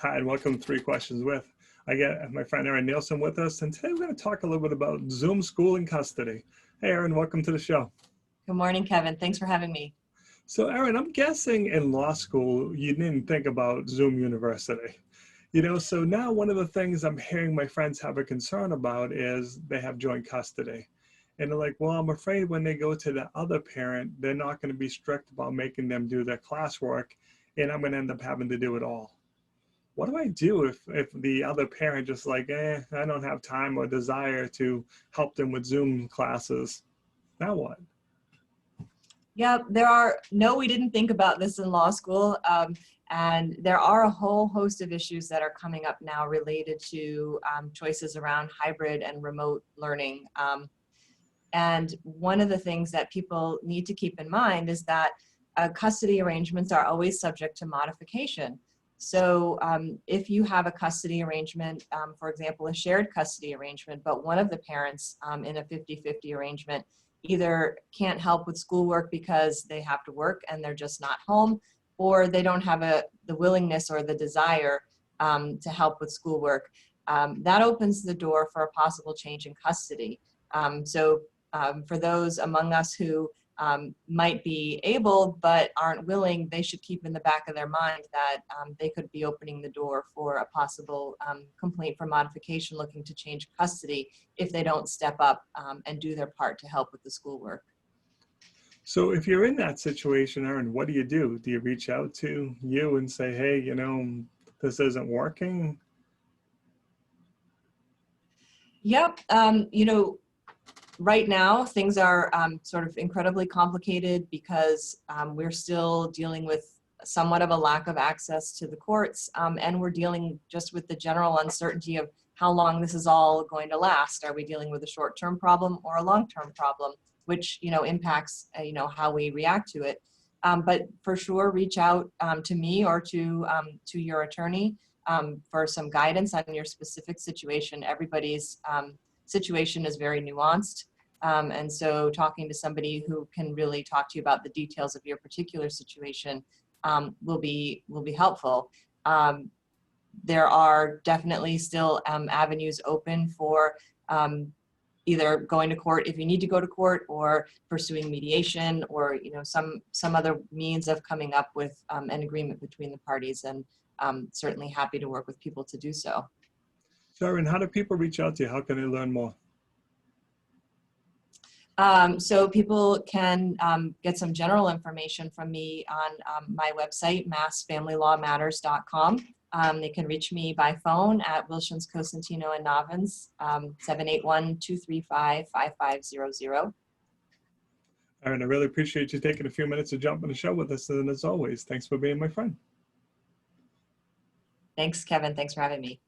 Hi, and welcome to Three Questions With. I got my friend Erin Nielson with us, and today we're going to talk a little bit about Zoom school and custody. Hey, Erin, welcome to the show. Good morning, Kevin. Thanks for having me. So, Erin, I'm guessing in law school you didn't think about Zoom University. So now one of the things I'm hearing my friends have a concern about is they have joint custody. And they're like, well, I'm afraid when they go to the other parent, they're not going to be strict about making them do their classwork, and I'm going to end up having to do it all. What do I do if the other parent just like, I don't have time or desire to help them with Zoom classes? Now what? Yeah, we didn't think about this in law school. And there are a whole host of issues that are coming up now related to choices around hybrid and remote learning. And one of the things that people need to keep in mind is that custody arrangements are always subject to modification. So if you have a custody arrangement, for example, a shared custody arrangement, but one of the parents in a 50-50 arrangement either can't help with schoolwork because they have to work and they're just not home, or they don't have the willingness or the desire to help with schoolwork, that opens the door for a possible change in custody. For those among us who might be able but aren't willing, they should keep in the back of their mind that they could be opening the door for a possible complaint for modification looking to change custody if they don't step up and do their part to help with the schoolwork. So if you're in that situation, Erin, what do you do? Do you reach out to you and say, hey, this isn't working? Yep. Right now, things are sort of incredibly complicated because we're still dealing with somewhat of a lack of access to the courts, and we're dealing just with the general uncertainty of how long this is all going to last. Are we dealing with a short-term problem or a long-term problem, which impacts how we react to it. But for sure, reach out to me or to your attorney for some guidance on your specific situation. Everybody's situation is very nuanced. And so talking to somebody who can really talk to you about the details of your particular situation will be helpful. There are definitely still avenues open for either going to court if you need to go to court, or pursuing mediation, or some other means of coming up with an agreement between the parties, and certainly happy to work with people to do so. So, Erin, how do people reach out to you? How can they learn more? So people can get some general information from me on my website, massfamilylawmatters.com. They can reach me by phone at Wilchins Cosentino Novins, 781-235-5500. Erin, I really appreciate you taking a few minutes to jump on the show with us. And as always, thanks for being my friend. Thanks, Kevin. Thanks for having me.